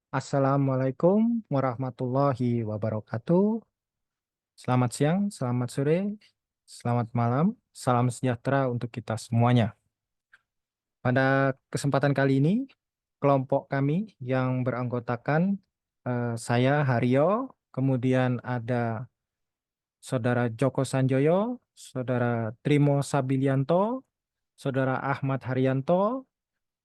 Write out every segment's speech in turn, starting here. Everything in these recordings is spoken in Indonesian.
Assalamualaikum warahmatullahi wabarakatuh. Selamat siang, selamat sore, selamat malam, salam sejahtera untuk kita semuanya. Pada kesempatan kali ini, kelompok kami yang beranggotakan saya Haryo, kemudian ada Saudara Joko Sanjoyo, Saudara Trimo Sabilianto, Saudara Ahmad Haryanto,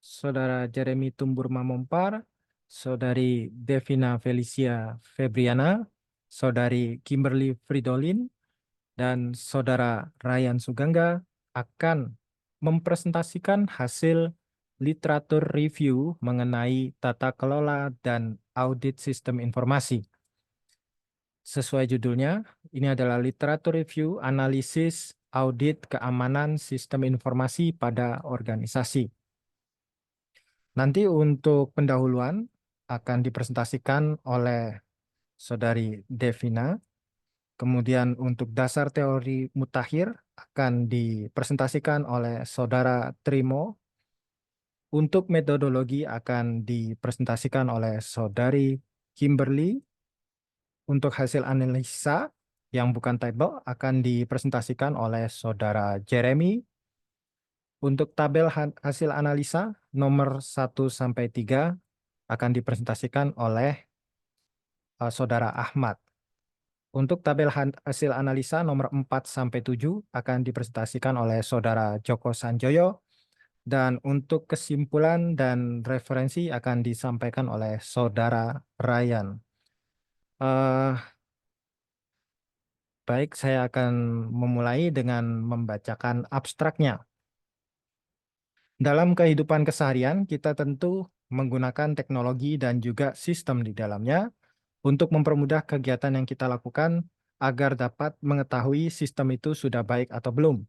Saudara Jeremy Tumbur Mamompar, Saudari Devina Felicia Febriana, Saudari Kimberly Fridolin, dan Saudara Ryan Sugangga akan mempresentasikan hasil literatur review mengenai tata kelola dan audit sistem informasi. Sesuai judulnya, ini adalah literatur review analisis audit keamanan sistem informasi pada organisasi. Nanti untuk pendahuluan akan dipresentasikan oleh Saudari Devina. Kemudian untuk dasar teori mutakhir akan dipresentasikan oleh Saudara Trimo. Untuk metodologi akan dipresentasikan oleh Saudari Kimberly. Untuk hasil analisa yang bukan table akan dipresentasikan oleh Saudara Jeremy. Untuk tabel hasil analisa nomor 1 sampai 3 akan dipresentasikan oleh Saudara Ahmad. Untuk tabel hasil analisa nomor 4 sampai 7 akan dipresentasikan oleh Saudara Joko Sanjoyo, dan untuk kesimpulan dan referensi akan disampaikan oleh Saudara Ryan. Baik, saya akan memulai dengan membacakan abstraknya. Dalam kehidupan keseharian, kita tentu menggunakan teknologi dan juga sistem di dalamnya untuk mempermudah kegiatan yang kita lakukan agar dapat mengetahui sistem itu sudah baik atau belum.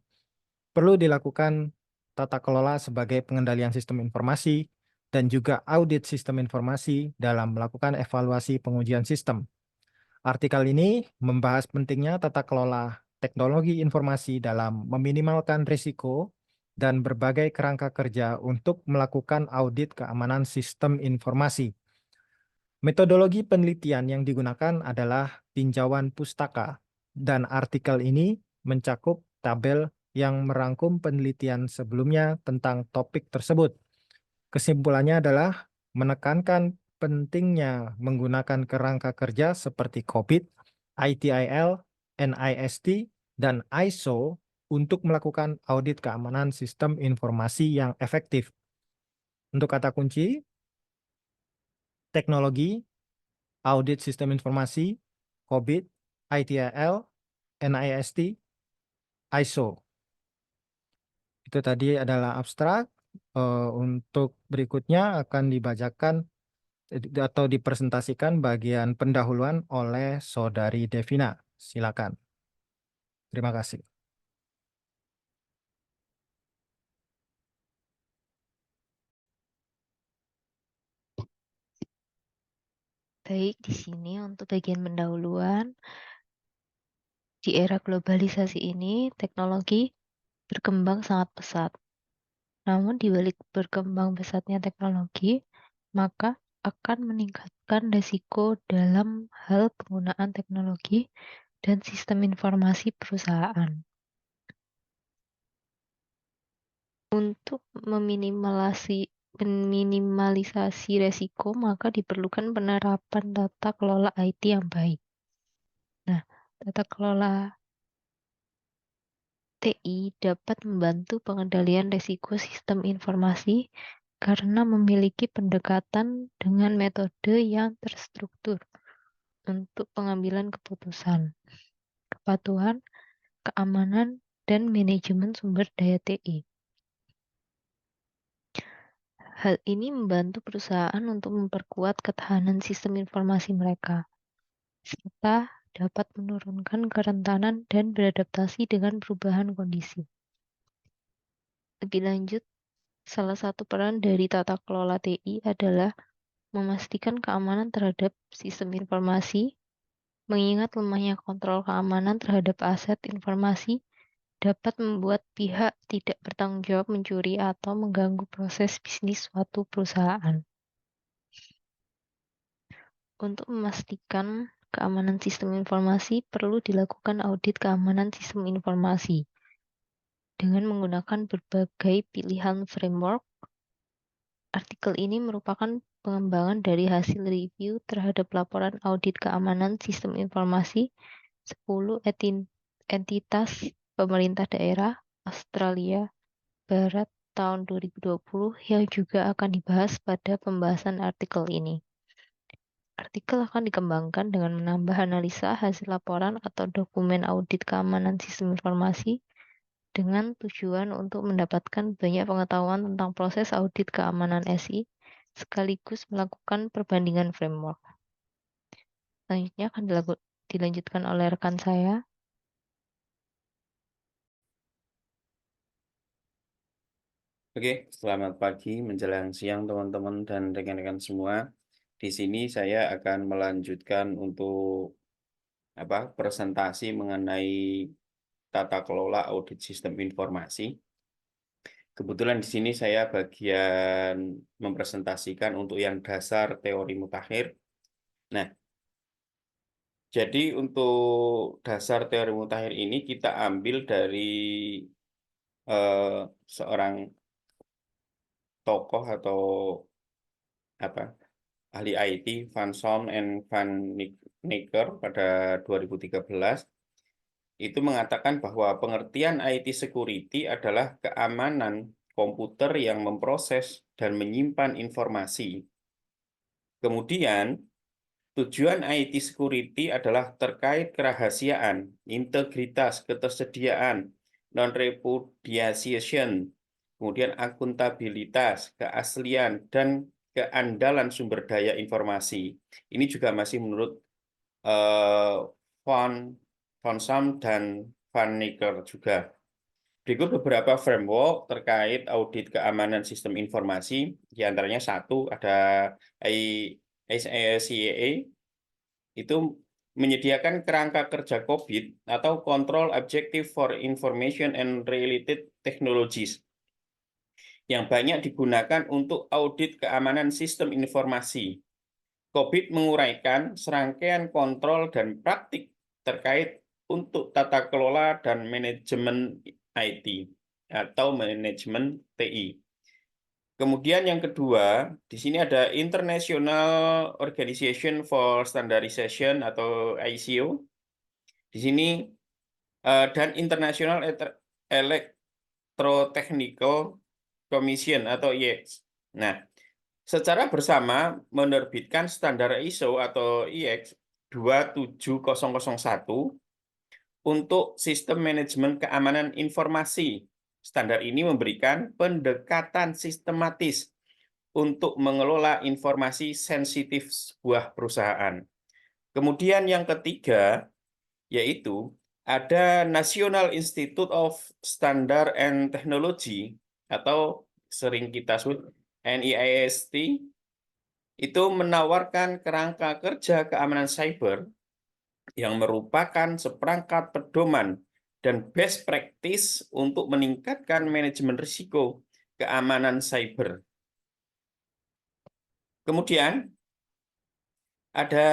Perlu dilakukan tata kelola sebagai pengendalian sistem informasi dan juga audit sistem informasi dalam melakukan evaluasi pengujian sistem. Artikel ini membahas pentingnya tata kelola teknologi informasi dalam meminimalkan risiko dan berbagai kerangka kerja untuk melakukan audit keamanan sistem informasi. Metodologi penelitian yang digunakan adalah tinjauan pustaka, dan artikel ini mencakup tabel yang merangkum penelitian sebelumnya tentang topik tersebut. Kesimpulannya adalah menekankan pentingnya menggunakan kerangka kerja seperti COBIT, ITIL, NIST, dan ISO untuk melakukan audit keamanan sistem informasi yang efektif. Untuk kata kunci, teknologi, audit sistem informasi, COBIT, ITIL, NIST, ISO. Itu tadi adalah abstrak. Untuk berikutnya akan dibacakan atau dipresentasikan bagian pendahuluan oleh Saudari Devina. Silakan. Terima kasih. Baik, di sini untuk bagian pendahuluan, di era globalisasi ini, teknologi berkembang sangat pesat. Namun di balik berkembang pesatnya teknologi, maka akan meningkatkan risiko dalam hal penggunaan teknologi dan sistem informasi perusahaan. Untuk meminimalisasi resiko, maka diperlukan penerapan tata kelola IT yang baik. Nah, tata kelola TI dapat membantu pengendalian risiko sistem informasi karena memiliki pendekatan dengan metode yang terstruktur untuk pengambilan keputusan, kepatuhan, keamanan, dan manajemen sumber daya TI. Hal ini membantu perusahaan untuk memperkuat ketahanan sistem informasi mereka, serta dapat menurunkan kerentanan dan beradaptasi dengan perubahan kondisi. Lebih lanjut, salah satu peran dari tata kelola TI adalah memastikan keamanan terhadap sistem informasi, mengingat lemahnya kontrol keamanan terhadap aset informasi dapat membuat pihak tidak bertanggung jawab mencuri atau mengganggu proses bisnis suatu perusahaan. Untuk memastikan keamanan sistem informasi, perlu dilakukan audit keamanan sistem informasi dengan menggunakan berbagai pilihan framework. Artikel ini merupakan pengembangan dari hasil review terhadap laporan audit keamanan sistem informasi 10 entitas pemerintah daerah Australia Barat tahun 2020 yang juga akan dibahas pada pembahasan artikel ini. Artikel akan dikembangkan dengan menambah analisa hasil laporan atau dokumen audit keamanan sistem informasi dengan tujuan untuk mendapatkan banyak pengetahuan tentang proses audit keamanan SI, sekaligus melakukan perbandingan framework. Selanjutnya akan dilanjutkan oleh rekan saya. Oke, selamat pagi menjelang siang teman-teman dan rekan-rekan semua. Di sini saya akan melanjutkan untuk presentasi mengenai tata kelola audit sistem informasi. Kebetulan di sini saya bagian mempresentasikan untuk yang dasar teori mutakhir. Nah, jadi untuk dasar teori mutakhir ini kita ambil dari seorang tokoh atau ahli IT Van Son and Van Nicker pada 2013 itu mengatakan bahwa pengertian IT security adalah keamanan komputer yang memproses dan menyimpan informasi. Kemudian, tujuan IT security adalah terkait kerahasiaan, integritas, ketersediaan, non-repudiation, kemudian akuntabilitas, keaslian, dan keandalan sumber daya informasi. Ini juga masih menurut eh, Von Sam dan Van Nicker juga. Berikut beberapa framework terkait audit keamanan sistem informasi. Di antaranya satu ada ICAA, itu menyediakan kerangka kerja COVID atau Control Objective for Information and Related Technologies yang banyak digunakan untuk audit keamanan sistem informasi. COVID menguraikan serangkaian kontrol dan praktik terkait untuk tata kelola dan manajemen IT atau manajemen TI. Kemudian yang kedua, di sini ada International Organization for Standardization atau ICO. Di sini dan International Electrotechnical Commission atau IEC. Nah, secara bersama menerbitkan standar ISO atau IEC 27001 untuk sistem manajemen keamanan informasi. Standar ini memberikan pendekatan sistematis untuk mengelola informasi sensitif sebuah perusahaan. Kemudian yang ketiga, yaitu ada National Institute of Standard and Technology atau sering kita sebut NIST, itu menawarkan kerangka kerja keamanan cyber yang merupakan seperangkat pedoman dan best practice untuk meningkatkan manajemen risiko keamanan cyber. Kemudian ada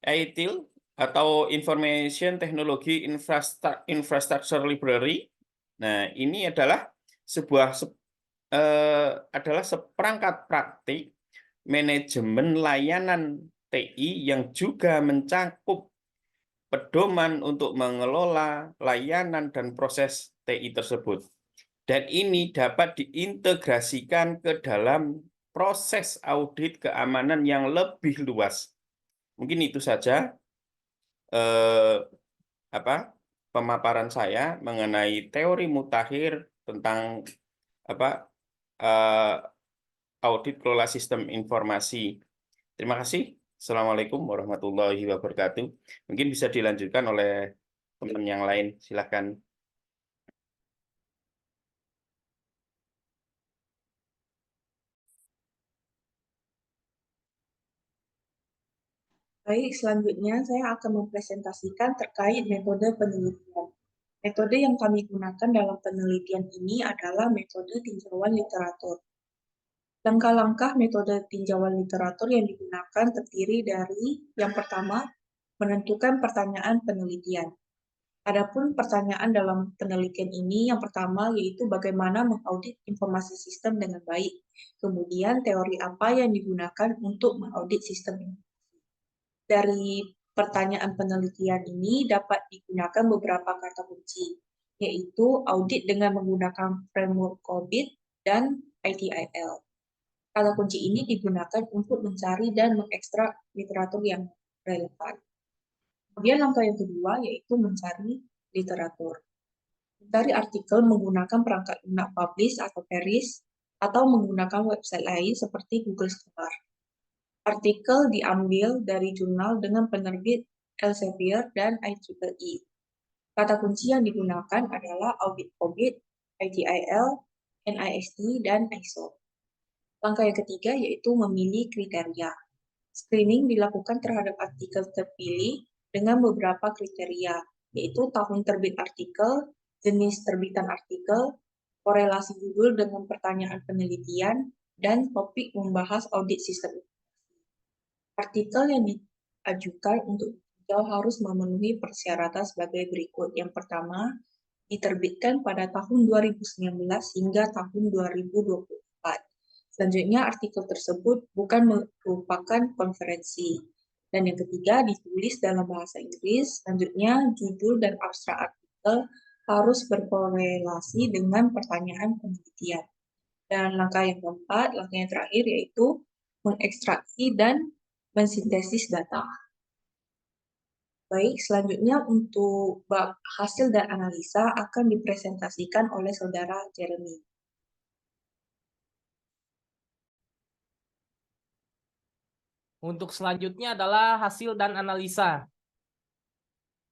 ITIL atau Information Technology Infrastructure Library. Nah, ini adalah seperangkat praktik manajemen layanan TI yang juga mencakup pedoman untuk mengelola layanan dan proses TI tersebut. Dan ini dapat diintegrasikan ke dalam proses audit keamanan yang lebih luas. Mungkin itu saja pemaparan saya mengenai teori mutakhir tentang audit kelola sistem informasi. Terima kasih. Assalamualaikum warahmatullahi wabarakatuh. Mungkin bisa dilanjutkan oleh teman yang lain. Silakan. Baik, selanjutnya saya akan mempresentasikan terkait metode penelitian. Metode yang kami gunakan dalam penelitian ini adalah metode tinjauan literatur. Langkah-langkah metode tinjauan literatur yang digunakan terdiri dari yang pertama, menentukan pertanyaan penelitian. Adapun pertanyaan dalam penelitian ini yang pertama yaitu bagaimana mengaudit informasi sistem dengan baik. Kemudian teori apa yang digunakan untuk mengaudit sistem ini. Dari pertanyaan penelitian ini dapat digunakan beberapa kata kunci, yaitu audit dengan menggunakan framework COBIT dan ITIL. Kata kunci ini digunakan untuk mencari dan mengekstrak literatur yang relevan. Kemudian langkah yang kedua yaitu mencari literatur. Mencari artikel menggunakan perangkat lunak Publish atau Paris atau menggunakan website lain seperti Google Scholar. Artikel diambil dari jurnal dengan penerbit Elsevier dan IEEE. Kata kunci yang digunakan adalah audit COBIT, ITIL, NIST, dan ISO. Langkah yang ketiga yaitu memilih kriteria. Screening dilakukan terhadap artikel terpilih dengan beberapa kriteria, yaitu tahun terbit artikel, jenis terbitan artikel, korelasi judul dengan pertanyaan penelitian, dan topik membahas audit sistem. Artikel yang diajukan untuk ditinjau harus memenuhi persyaratan sebagai berikut. Yang pertama, diterbitkan pada tahun 2019 hingga tahun 2024. Selanjutnya, artikel tersebut bukan merupakan konferensi. Dan yang ketiga, ditulis dalam bahasa Inggris. Selanjutnya, judul dan abstrak artikel harus berkorelasi dengan pertanyaan penelitian. Dan langkah yang keempat, langkah yang terakhir yaitu mengekstraksi dan mensintesis data. Baik, selanjutnya untuk bab hasil dan analisa akan dipresentasikan oleh Saudara Jeremy. Untuk selanjutnya adalah hasil dan analisa.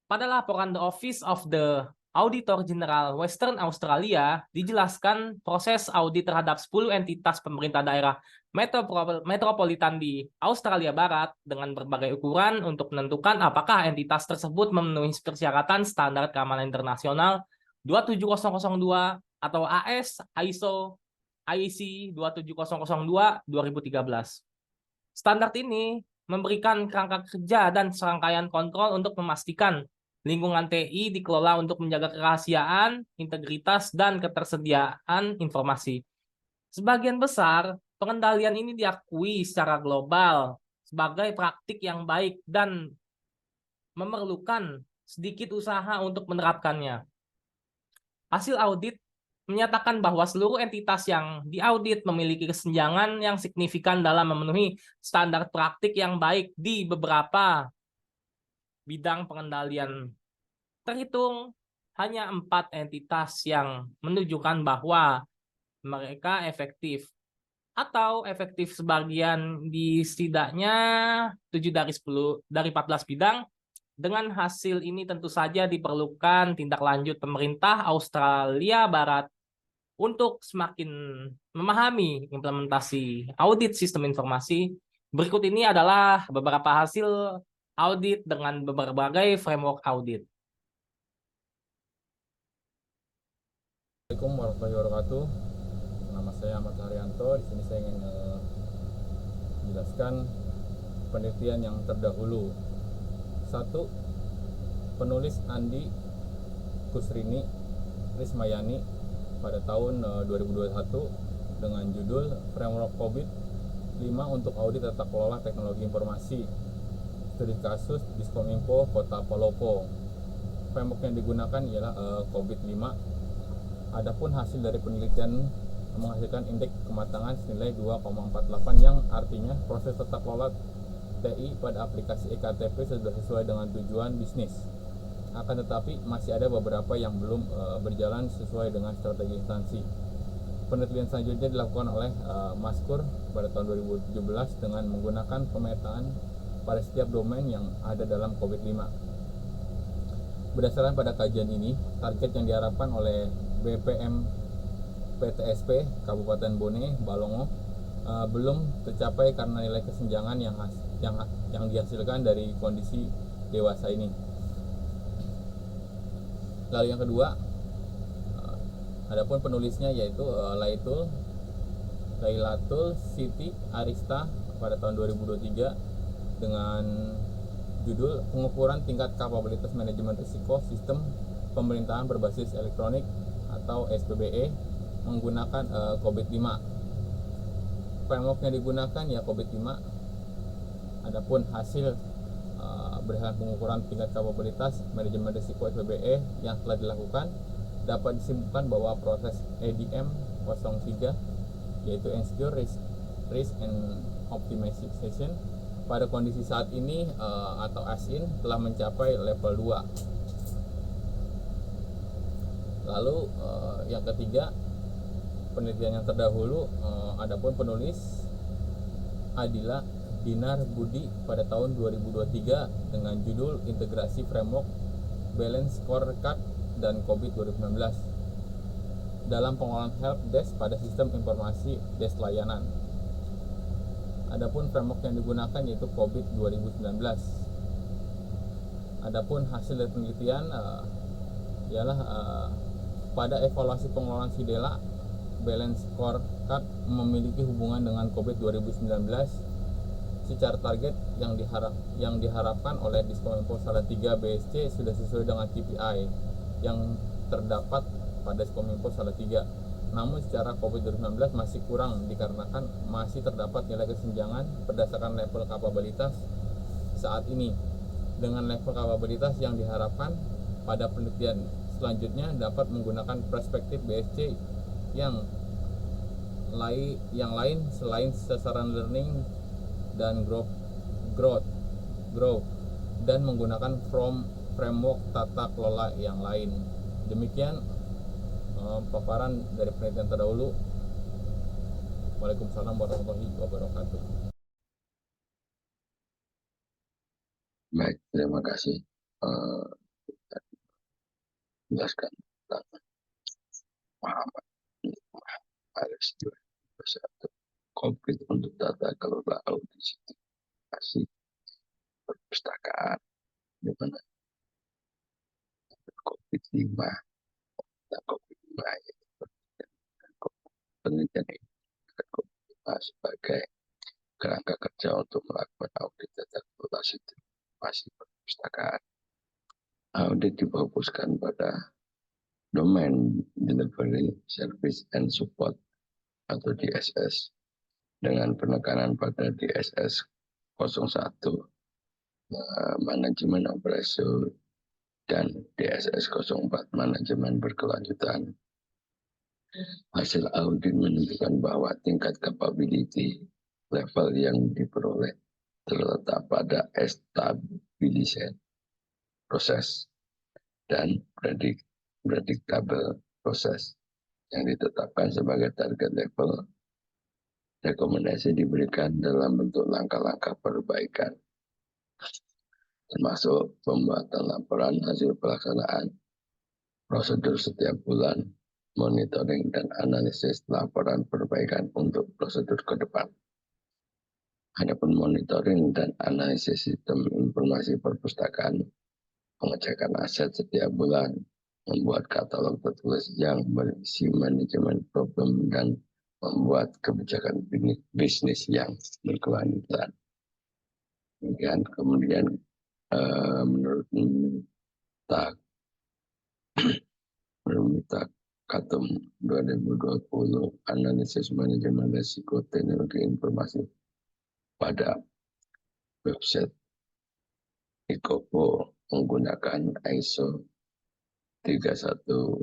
Pada laporan The Office of the Auditor General Western Australia, dijelaskan proses audit terhadap 10 entitas pemerintah daerah metropolitan di Australia Barat dengan berbagai ukuran untuk menentukan apakah entitas tersebut memenuhi persyaratan standar keamanan internasional 27002 atau AS ISO IEC 27002 2013. Standar ini memberikan kerangka kerja dan serangkaian kontrol untuk memastikan lingkungan TI dikelola untuk menjaga kerahasiaan, integritas, dan ketersediaan informasi. Sebagian besar, pengendalian ini diakui secara global sebagai praktik yang baik dan memerlukan sedikit usaha untuk menerapkannya. Hasil audit menyatakan bahwa seluruh entitas yang diaudit memiliki kesenjangan yang signifikan dalam memenuhi standar praktik yang baik di beberapa bidang pengendalian. Terhitung hanya 4 entitas yang menunjukkan bahwa mereka efektif atau efektif sebagian di setidaknya 7 dari 14 bidang. Dengan hasil ini tentu saja diperlukan tindak lanjut pemerintah Australia Barat untuk semakin memahami implementasi audit sistem informasi. Berikut ini adalah beberapa hasil audit dengan berbagai framework audit. Assalamualaikum warahmatullahi wabarakatuh. Nama saya Ahmad Haryanto. Di sini saya ingin menjelaskan penelitian yang terdahulu. 1. Penulis Andi Kusrini Rismayani pada tahun 2021 dengan judul Framework COBIT 5 untuk audit tata kelola teknologi informasi. Studi kasus Diskominfo Kota Palopo. Framework yang digunakan ialah COBIT 5. Adapun hasil dari penelitian menghasilkan indeks kematangan senilai 2,48 yang artinya proses tata kelola TI pada aplikasi eKTP sudah sesuai dengan tujuan bisnis. Akan tetapi masih ada beberapa yang belum berjalan sesuai dengan strategi instansi. Penelitian selanjutnya dilakukan oleh Maskur pada tahun 2017 dengan menggunakan pemetaan pada setiap domain yang ada dalam COBIT 5. Berdasarkan pada kajian ini, target yang diharapkan oleh BPM PTSP Kabupaten Bone Balongo belum tercapai karena nilai kesenjangan yang dihasilkan dari kondisi dewasa ini. Lalu yang kedua, adapun penulisnya yaitu Laitul Lailatul Siti Arista pada tahun 2023 dengan judul pengukuran tingkat kapabilitas manajemen risiko sistem pemerintahan berbasis elektronik atau SPBE menggunakan COVID-5. Framework yang digunakan ya COVID-5. Adapun hasil berdasarkan pengukuran tingkat kapabilitas manajemen risiko SPBE yang telah dilakukan dapat disimpulkan bahwa proses EDM 03 yaitu Ensure Risk and Optimization pada kondisi saat ini atau as-in telah mencapai level 2. Lalu yang ketiga, penelitian yang terdahulu, adapun penulis Adila Dinar Budi pada tahun 2023 dengan judul Integrasi Framework Balance Scorecard dan COVID 2019 dalam pengelolaan help desk pada sistem informasi desk layanan. Adapun framework yang digunakan yaitu COVID 2019. Adapun hasil dari penelitian ialah pada evaluasi pengelolaan SIDELA, Balance Scorecard memiliki hubungan dengan COVID 2019 secara target yang diharapkan oleh Diskominfo Salatiga BSC sudah sesuai dengan KPI yang terdapat pada Diskominfo Salatiga. Namun secara COVID-19 masih kurang dikarenakan masih terdapat nilai kesenjangan berdasarkan level kapabilitas saat ini. Dengan level kapabilitas yang diharapkan pada penelitian selanjutnya dapat menggunakan perspektif BSC yang lain selain sasaran learning dan growth dan menggunakan framework tata kelola yang lain. Demikian paparan dari penelitian terdahulu. Waalaikumsalam warahmatullahi wabarakatuh. Baik, terima kasih. Jelaskan tentang pemahaman Alex 2021 komplit untuk tata kelola audisi perpustakaan di mana COVID-5 dan COVID-5 penelitian ini COVID-5 sebagai kerangka kerja untuk melakukan audit tata kelola sistem informasi perpustakaan. Audit difokuskan pada domain delivery, service and support atau DSS dengan penekanan pada DSS 01 manajemen operasi dan DSS 04 manajemen berkelanjutan. Hasil audit menunjukkan bahwa tingkat capability level yang diperoleh terletak pada stabilisasi proses dan predictable proses yang ditetapkan sebagai target level. Rekomendasi diberikan dalam bentuk langkah-langkah perbaikan, termasuk pembuatan laporan hasil pelaksanaan, prosedur setiap bulan, monitoring dan analisis laporan perbaikan untuk prosedur ke depan. Adapun monitoring dan analisis sistem informasi perpustakaan, pengecekan aset setiap bulan, membuat katalog tertulis yang berisi manajemen problem dan membuat kebijakan bisnis yang berkelanjutan. Kemudian menurut Katum 2020 analisis manajemen risiko teknologi informasi pada website Ikopo menggunakan ISO 31000.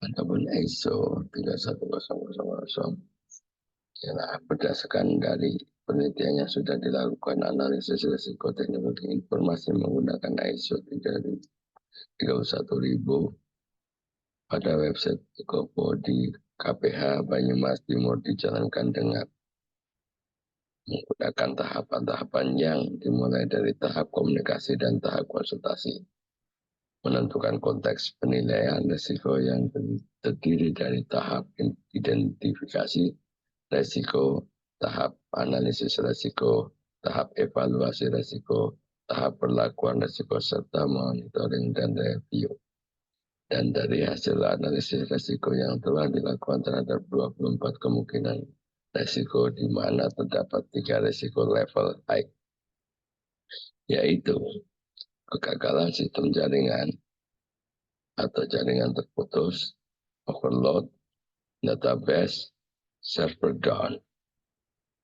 Adapun ISO 31000 ialah berdasarkan dari penelitian yang sudah dilakukan analisis risiko teknologi informasi menggunakan ISO 31000 pada website Ikopo di KPH Banyumas Timur dijalankan dengan menggunakan tahapan-tahapan yang dimulai dari tahap komunikasi dan tahap konsultasi, menentukan konteks penilaian risiko yang terdiri dari tahap identifikasi risiko, tahap analisis risiko, tahap evaluasi risiko, tahap perlakuan risiko, serta monitoring dan review. Dan dari hasil analisis resiko yang telah dilakukan terhadap 24 kemungkinan resiko di mana terdapat 3 resiko level high, yaitu kegagalan sistem jaringan atau jaringan terputus, overload, database, server down.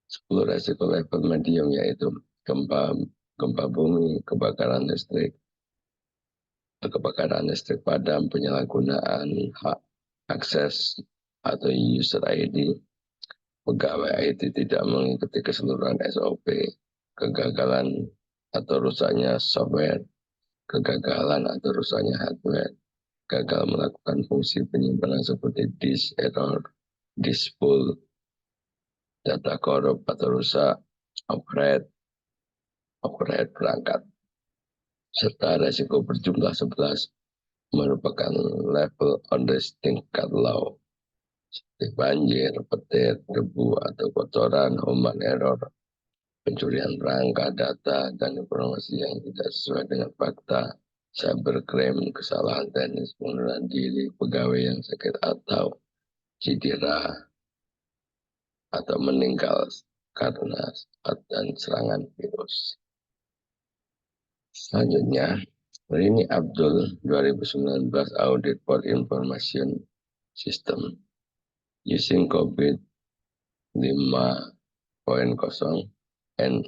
10 resiko level medium yaitu gempa bumi, kebakaran listrik padam, penyalahgunaan hak akses atau user ID, pegawai IT tidak mengikuti keseluruhan SOP, kegagalan atau rusaknya software, kegagalan atau rusaknya hardware, gagal melakukan fungsi penyimpanan seperti disk error, disk full, data korup atau rusak, overhead perangkat, serta resiko berjumlah 11 merupakan level on risk tingkat low, seperti banjir, petir, debu atau kotoran, human error, pencurian perangkat, data, dan informasi yang tidak sesuai dengan fakta, cybercrime, kesalahan teknis, pengunduran diri, pegawai yang sakit atau cedera, atau meninggal karena dan serangan virus. Selanjutnya, Rini Abdul 2019 Audit for Information System using COVID 5.0 and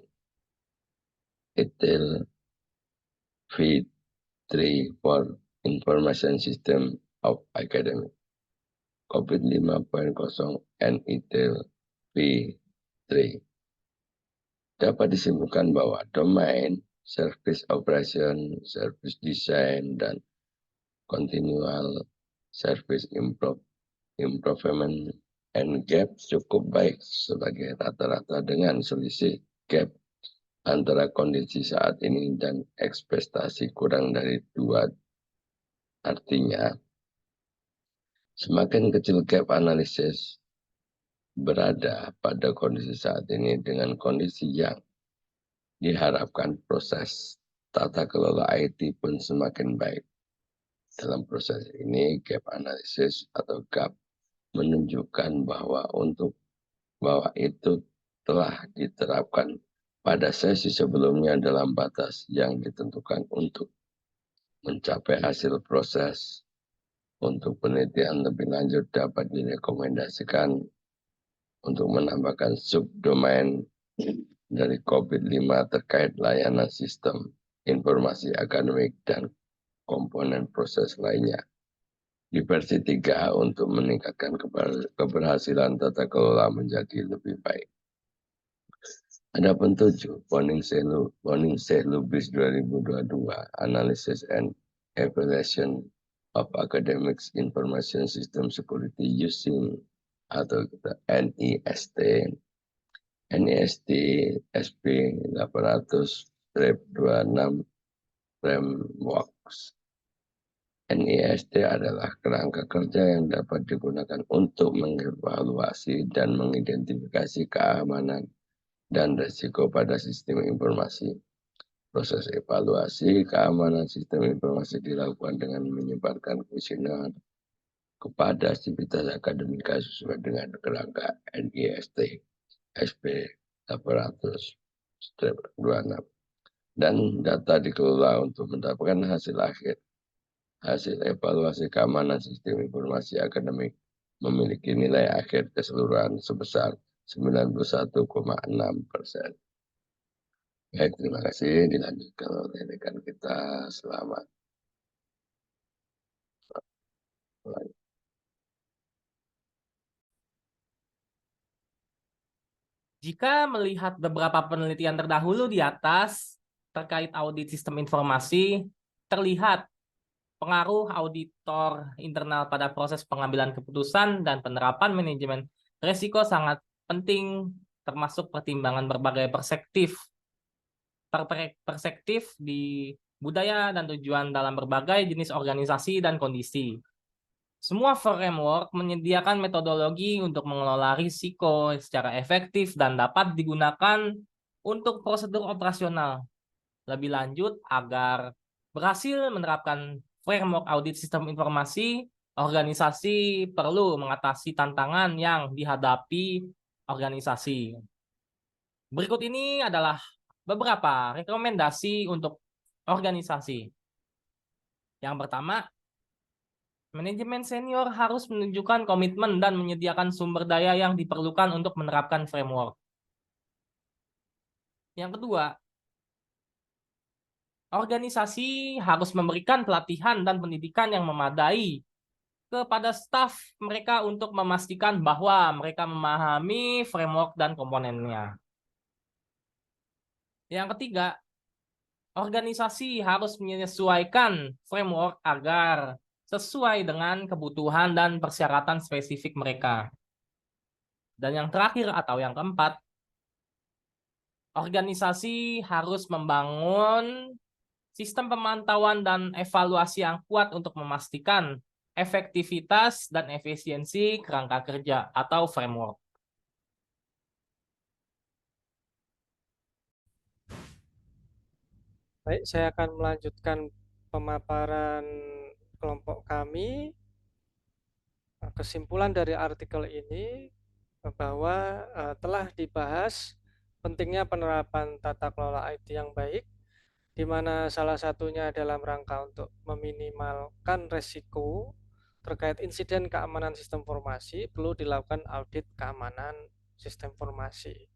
ETL V3 for Information System of Academic. COVID 5.0 and ETL V3 dapat disimpulkan bahwa domain service operation, service design, dan continual service improvement and gap cukup baik sebagai rata-rata dengan selisih gap antara kondisi saat ini dan ekspektasi kurang dari 2. Artinya, semakin kecil gap analisis berada pada kondisi saat ini dengan kondisi yang diharapkan, proses tata kelola IT pun semakin baik. Dalam proses ini, gap analisis atau gap menunjukkan bahwa itu telah diterapkan pada sesi sebelumnya dalam batas yang ditentukan untuk mencapai hasil proses. Untuk penelitian lebih lanjut dapat direkomendasikan untuk menambahkan subdomain dari COVID-5 terkait layanan sistem informasi akademik dan komponen proses lainnya. Di versi 3 untuk meningkatkan keberhasilan tata kelola menjadi lebih baik. Adapun 7, Poning C. Lubis 2022, Analysis and Evaluation of Academics Information System Security using atau NIST SP 800-26 Frameworks. NIST adalah kerangka kerja yang dapat digunakan untuk mengevaluasi dan mengidentifikasi keamanan dan risiko pada sistem informasi. Proses evaluasi keamanan sistem informasi dilakukan dengan menyebarkan kuesioner kepada sivitas akademika sesuai dengan kerangka NIST SP 800-26 dan data dikelola untuk mendapatkan hasil akhir. Hasil evaluasi keamanan sistem informasi akademik memiliki nilai akhir keseluruhan sebesar 91,6%. Baik, terima kasih. Dilanjutkan oleh rekan kita. Selamat. Jika melihat beberapa penelitian terdahulu di atas terkait audit sistem informasi, terlihat pengaruh auditor internal pada proses pengambilan keputusan dan penerapan manajemen risiko sangat penting, termasuk pertimbangan berbagai perspektif di budaya dan tujuan dalam berbagai jenis organisasi dan kondisi. Semua framework menyediakan metodologi untuk mengelola risiko secara efektif dan dapat digunakan untuk prosedur operasional. Lebih lanjut, agar berhasil menerapkan framework audit sistem informasi, organisasi perlu mengatasi tantangan yang dihadapi organisasi. Berikut ini adalah beberapa rekomendasi untuk organisasi. Yang pertama, manajemen senior harus menunjukkan komitmen dan menyediakan sumber daya yang diperlukan untuk menerapkan framework. Yang kedua, organisasi harus memberikan pelatihan dan pendidikan yang memadai kepada staf mereka untuk memastikan bahwa mereka memahami framework dan komponennya. Yang ketiga, organisasi harus menyesuaikan framework agar sesuai dengan kebutuhan dan persyaratan spesifik mereka. Dan yang terakhir atau yang keempat, organisasi harus membangun sistem pemantauan dan evaluasi yang kuat untuk memastikan efektivitas dan efisiensi kerangka kerja atau framework. Baik, saya akan melanjutkan pemaparan kelompok kami. Kesimpulan dari artikel ini bahwa telah dibahas pentingnya penerapan tata kelola IT yang baik, di mana salah satunya dalam rangka untuk meminimalkan resiko terkait insiden keamanan sistem informasi, perlu dilakukan audit keamanan sistem informasi.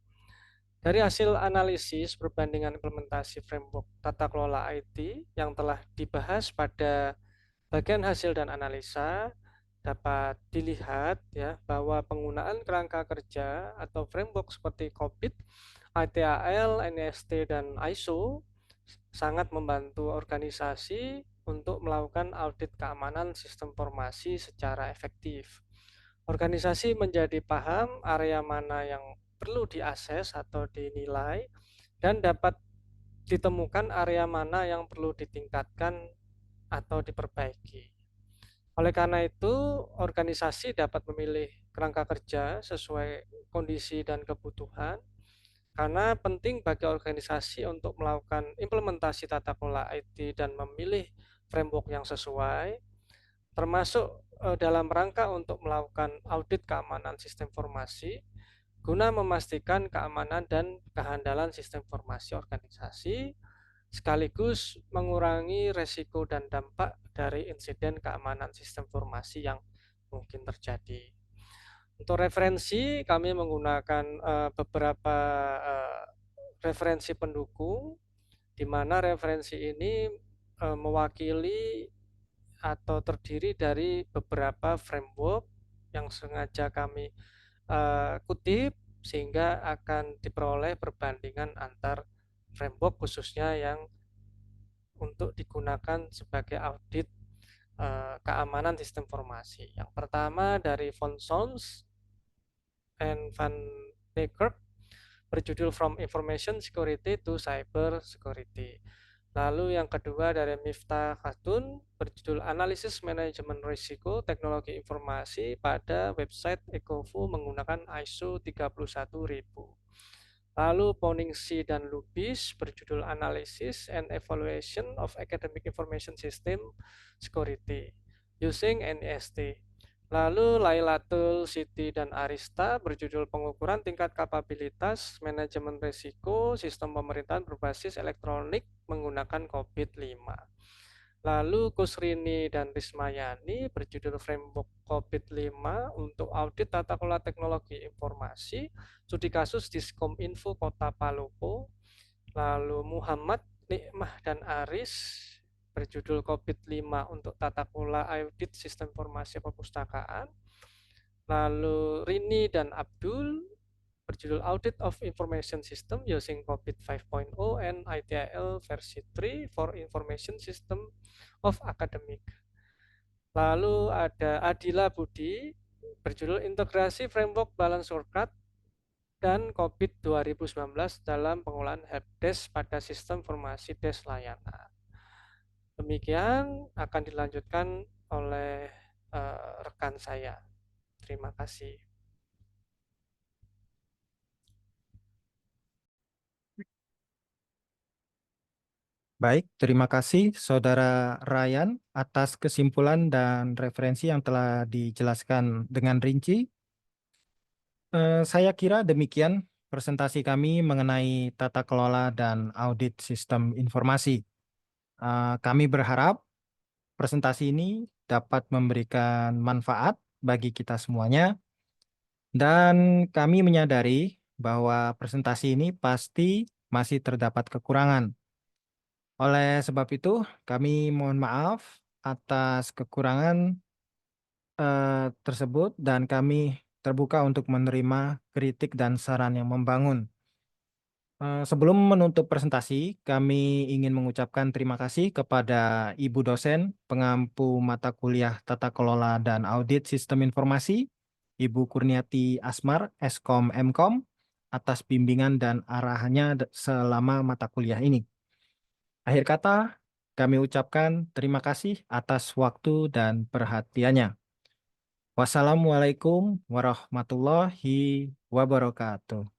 Dari hasil analisis perbandingan implementasi framework tata kelola IT yang telah dibahas pada bagian hasil dan analisa, dapat dilihat ya bahwa penggunaan kerangka kerja atau framework seperti COBIT, ITAL, NIST, dan ISO sangat membantu organisasi untuk melakukan audit keamanan sistem informasi secara efektif. Organisasi menjadi paham area mana yang perlu diakses atau dinilai dan dapat ditemukan area mana yang perlu ditingkatkan atau diperbaiki. Oleh karena itu, organisasi dapat memilih kerangka kerja sesuai kondisi dan kebutuhan, karena penting bagi organisasi untuk melakukan implementasi tata kelola IT dan memilih framework yang sesuai, termasuk dalam rangka untuk melakukan audit keamanan sistem informasi, guna memastikan keamanan dan kehandalan sistem informasi organisasi, sekaligus mengurangi resiko dan dampak dari insiden keamanan sistem informasi yang mungkin terjadi. Untuk referensi, kami menggunakan beberapa referensi pendukung, di mana referensi ini mewakili atau terdiri dari beberapa framework yang sengaja kami kutip, sehingga akan diperoleh perbandingan antar framework khususnya yang untuk digunakan sebagai audit keamanan sistem informasi. Yang pertama dari von Sons and Van Beekert berjudul From Information Security to Cyber Security. Lalu yang kedua dari Miftah Khatun berjudul Analisis Manajemen Risiko Teknologi Informasi pada website Ecofu menggunakan ISO 31000. Lalu Poningsi dan Lubis berjudul Analysis and Evaluation of Academic Information System Security using NIST. Lalu Lailatul, Siti, dan Arista berjudul Pengukuran Tingkat Kapabilitas Manajemen Risiko Sistem Pemerintahan Berbasis Elektronik menggunakan COVID-5. Lalu Kusrini dan Rismayani berjudul Framework COVID-5 untuk Audit Tata Kelola Teknologi Informasi, studi kasus Diskominfo Kota Palopo. Lalu Muhammad, Nikmah, dan Aris berjudul COVID-5 untuk Tata Kelola Audit Sistem Informasi Perpustakaan. Lalu Rini dan Abdul berjudul Audit of Information System using COVID 5.0 and ITIL versi 3 for Information System of Academic. Lalu ada Adila Budi berjudul Integrasi Framework Balance Scorecard dan COVID 2019 dalam pengolahan helpdesk pada sistem informasi desk layanan. Demikian akan dilanjutkan oleh rekan saya. Terima kasih. Baik, terima kasih Saudara Ryan atas kesimpulan dan referensi yang telah dijelaskan dengan rinci. Saya kira demikian presentasi kami mengenai tata kelola dan audit sistem informasi. Kami berharap presentasi ini dapat memberikan manfaat bagi kita semuanya, dan kami menyadari bahwa presentasi ini pasti masih terdapat kekurangan. Oleh sebab itu, kami mohon maaf atas kekurangan tersebut, dan kami terbuka untuk menerima kritik dan saran yang membangun. Sebelum menutup presentasi, kami ingin mengucapkan terima kasih kepada Ibu dosen pengampu mata kuliah Tata Kelola dan Audit Sistem Informasi, Ibu Kurniati Asmar, Eskom Mkom, atas bimbingan dan arahannya selama mata kuliah ini. Akhir kata, kami ucapkan terima kasih atas waktu dan perhatiannya. Wassalamualaikum warahmatullahi wabarakatuh.